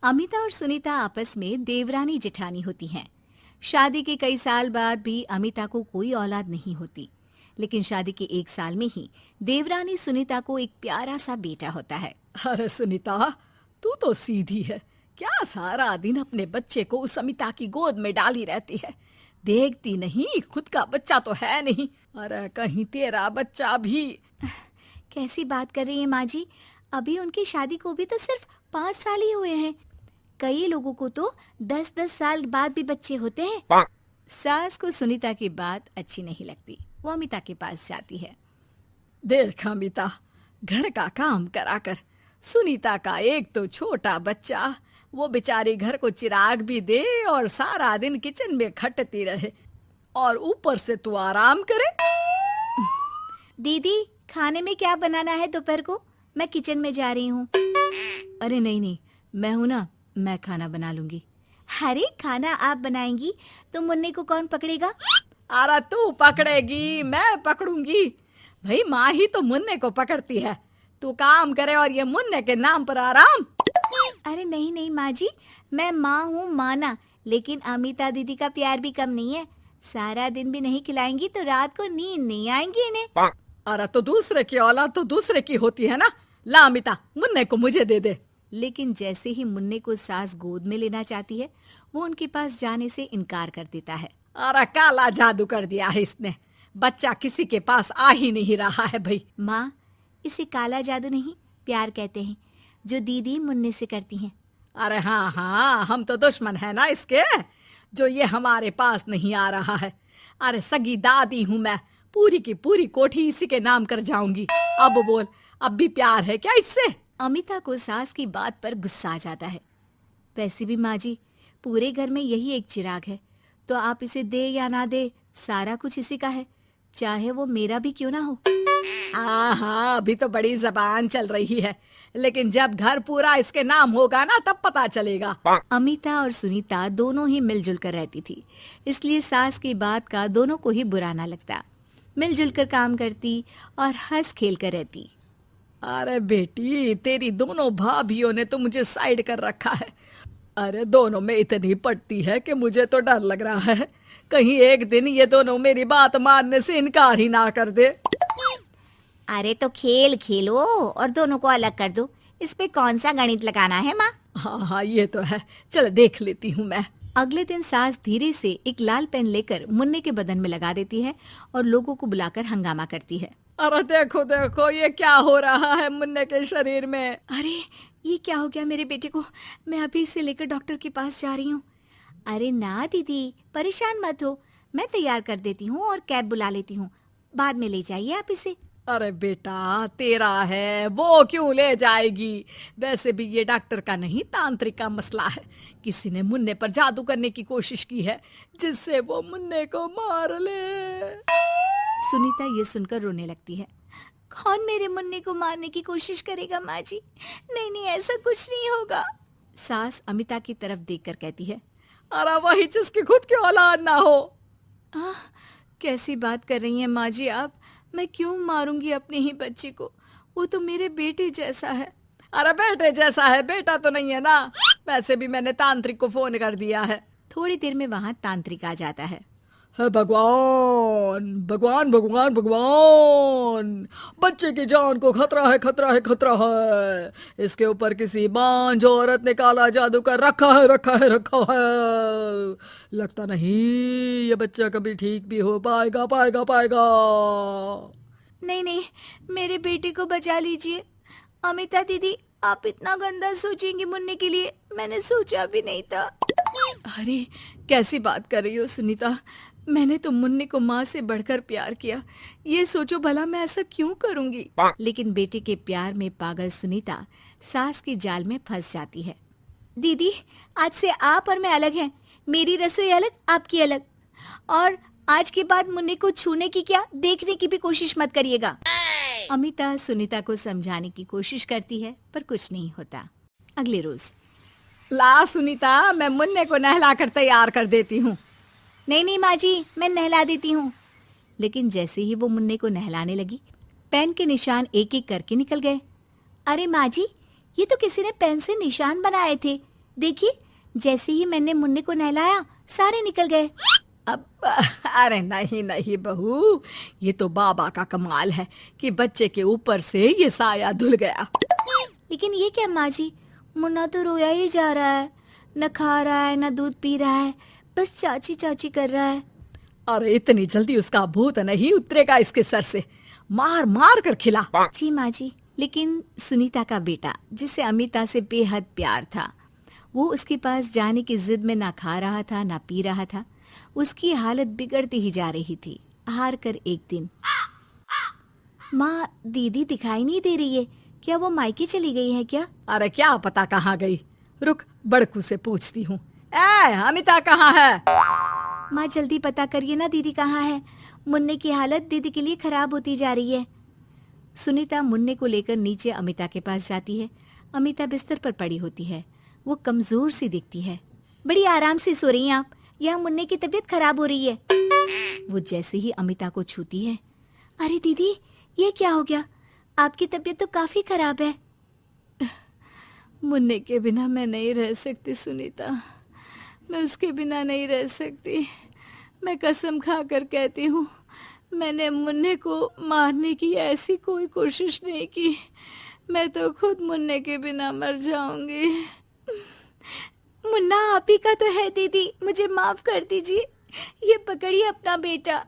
अमिता और सुनीता आपस में देवरानी जेठानी होती हैं। शादी के कई साल बाद भी अमिता को कोई औलाद नहीं होती, लेकिन शादी के 1 साल में ही देवरानी सुनीता को एक प्यारा सा बेटा होता है। अरे सुनीता, तू तो सीधी है। क्या सारा दिन अपने बच्चे को उस अमिता की गोद में डाली रहती है? देखती नहीं, खुद का बच्चा तो है नहीं। अरे कहीं तेरा बच्चा भी। कैसी बात कर रही है माँ जी? अभी उनकी शादी को भी तो सिर्फ 5 साल ही हुए हैं। कई लोगों को तो 10-10 साल बाद भी बच्चे होते हैं। सास को सुनीता की बात अच्छी नहीं लगती। वो अमिता के पास जाती है। देख अमिता, घर का काम करा कर। सुनीता का एक तो छोटा बच्चा, वो बेचारी घर को चिराग भी दे और सारा दिन किचन में खटती रहे, और ऊपर से तू आराम करे। दीदी, खाने में क्या बनाना है दोपहर को? मैं किचन में जा रही हूँ। अरे नहीं नहीं, मैं हूँ ना, मैं खाना बना लूंगी। अरे खाना आप बनाएंगी तो मुन्ने को कौन पकड़ेगा? अरे तू पकड़ेगी, मैं पकड़ूंगी। भाई माँ ही तो मुन्ने को पकड़ती है। तू काम करे और ये मुन्ने के नाम पर आराम। अरे नहीं नहीं माँ जी, मैं माँ हूँ माना, लेकिन अमिता दीदी का प्यार भी कम नहीं है। सारा दिन भी नहीं खिलाएंगी तो रात को नींद नहीं आएंगी इन्हें। अरे तो दूसरे की औलाद तो दूसरे की होती है ना। ला अमिता, मुन्ने को मुझे दे दे। लेकिन जैसे ही मुन्ने को सास गोद में लेना चाहती है, वो उनके पास जाने से इनकार कर देता है। अरे काला जादू कर दिया है इसने। बच्चा किसी के पास आ ही नहीं रहा है भाई। माँ, इसे काला जादू नहीं, प्यार कहते हैं, जो दीदी मुन्ने से करती हैं। अरे हाँ हाँ, हम तो दुश्मन है ना इसके, जो ये हमारे पास नहीं आ रहा है। अरे सगी दादी हूँ मैं, पूरी की पूरी कोठी इसी के नाम कर जाऊंगी। अब बोल, अब भी प्यार है क्या इससे? अमिता को सास की बात पर गुस्सा आ जाता है। वैसे भी माँ जी, पूरे घर में यही एक चिराग है, तो आप इसे दे या ना दे, सारा कुछ इसी का है, चाहे वो मेरा भी क्यों ना हो। हाँ, अभी तो बड़ी जबान चल रही है, लेकिन जब घर पूरा इसके नाम होगा ना, तब पता चलेगा। अमिता और सुनीता दोनों ही मिलजुल कर रहती थी, इसलिए सास की बात का दोनों को ही बुरा ना लगता। मिलजुल कर काम करती और हंस खेल कर रहती। अरे बेटी, तेरी दोनों भाभियों ने तो मुझे साइड कर रखा है। अरे दोनों में इतनी पड़ती है कि मुझे तो डर लग रहा है, कहीं एक दिन ये दोनों मेरी बात मानने से इनकार ही ना कर दे। अरे तो खेल खेलो और दोनों को अलग कर दो, इस पे कौन सा गणित लगाना है माँ? हाँ हाँ, ये तो है, चल देख लेती हूँ मैं। अगले दिन सास धीरे से एक लाल पेन लेकर मुन्ने के बदन में लगा देती है और लोगों को बुलाकर हंगामा करती है। अरे देखो देखो, ये क्या हो रहा है मुन्ने के शरीर में? अरे ये क्या हो गया मेरे बेटे को? मैं अभी इसे लेकर डॉक्टर के पास जा रही हूँ। अरे ना दीदी, परेशान मत हो, मैं तैयार कर देती हूँ और कैब बुला लेती हूँ, बाद में ले जाइए आप इसे। अरे बेटा, तेरा है, वो क्यों ले जाएगी? वैसे भी ये डॉक्टर का नहीं, तांत्रिक का मसला है। किसी ने मुन्ने पर जादू करने की कोशिश की है, जिससे वो मुन्ने को मार ले। सुनीता ये सुनकर रोने लगती है। कौन मेरे मुन्ने को मारने की कोशिश करेगा माँ जी? नहीं नहीं, ऐसा कुछ नहीं होगा। सास अमिता की तरफ देखकर कहती है। अरे वही जिसकी खुद की औलाद ना हो। कैसी बात कर रही हैं माँ जी आप? मैं क्यों मारूंगी अपने ही बच्चे को? वो तो मेरे बेटे जैसा है। अरे बेटे जैसा है, बेटा तो नहीं है ना। वैसे भी मैंने तांत्रिक को फोन कर दिया है। थोड़ी देर में वहाँ तांत्रिक आ जाता है। भगवान भगवान भगवान भगवान, बच्चे की जान को खतरा है, खतरा है, खतरा है। इसके ऊपर किसी बांझ औरत ने काला जादू कर रखा है, रखा है, रखा है। लगता नहीं ये बच्चा कभी ठीक भी हो पाएगा, पाएगा, पाएगा। नहीं नहीं, मेरे बेटे को बचा लीजिए। अमिता दीदी, आप इतना गंदा सोचेंगे मुन्ने के लिए, मैंने सोचा भी नहीं था। अरे कैसी बात कर रही हो सुनीता? मैंने तो मुन्ने को माँ से बढ़कर प्यार किया, ये सोचो भला मैं ऐसा क्यों करूंगी? लेकिन बेटे के प्यार में पागल सुनीता सास की जाल में फंस जाती है। दीदी, आज से आप और मैं अलग हैं, मेरी रसोई अलग, आपकी अलग, और आज के बाद मुन्ने को छूने की क्या, देखने की भी कोशिश मत करिएगा। अमिता सुनीता को समझाने की कोशिश करती है, पर कुछ नहीं होता। अगले रोज, ला सुनीता, मैं मुन्ने को नहला कर तैयार कर देती हूँ। नहीं नहीं माँ जी, मैं नहला देती हूँ। लेकिन जैसे ही वो मुन्ने को नहलाने लगी, पेन के निशान एक एक करके निकल गए। अरे माँ जी, ये तो किसी ने पेन से निशान बनाए थे, देखिए, जैसे ही मैंने मुन्ने को नहलाया सारे निकल गए। अब अरे नहीं नहीं बहू, ये तो बाबा का कमाल है कि बच्चे के ऊपर से ये साया धुल गया। लेकिन ये क्या माँ जी, मुन्ना तो रोया ही जा रहा है, न खा रहा है न दूध पी रहा है, बस चाची चाची कर रहा है। अरे इतनी जल्दी उसका भूत नहीं उतरेगा इसके सर से, मार मार कर खिला। जी माँ जी। लेकिन सुनीता का बेटा, जिसे अमिता से बेहद प्यार था, वो उसके पास जाने की जिद में ना खा रहा था ना पी रहा था। उसकी हालत बिगड़ती ही जा रही थी। हार कर एक दिन, माँ दीदी दिखाई नहीं दे रही है, क्या वो मायके चली गई है क्या? अरे क्या पता कहाँ गई, रुक बड़कू से पूछती हूँ। ए अमिता कहाँ है? माँ जल्दी पता करिए ना, दीदी कहाँ है? मुन्ने की हालत दीदी के लिए खराब होती जा रही है। सुनीता मुन्ने को लेकर नीचे अमिता के पास जाती है। अमिता बिस्तर पर पड़ी होती है। वो कमजोर सी दिखती है। बड़ी आराम से सो रही हैं आप, यहाँ मुन्ने की तबीयत खराब हो रही है। वो जैसे ही अमिता को छूती है, अरे दीदी ये क्या हो गया? आपकी तबीयत तो काफी खराब है। मुन्ने के बिना मैं नहीं रह सकती सुनीता, मैं उसके बिना नहीं रह सकती। मैं कसम खा कर कहती हूँ, मैंने मुन्ने को मारने की ऐसी कोई कोशिश नहीं की। मैं तो खुद मुन्ने के बिना मर जाऊंगी। मुन्ना आप ही का तो है दीदी, मुझे माफ कर दीजिए। ये पकड़िए अपना बेटा,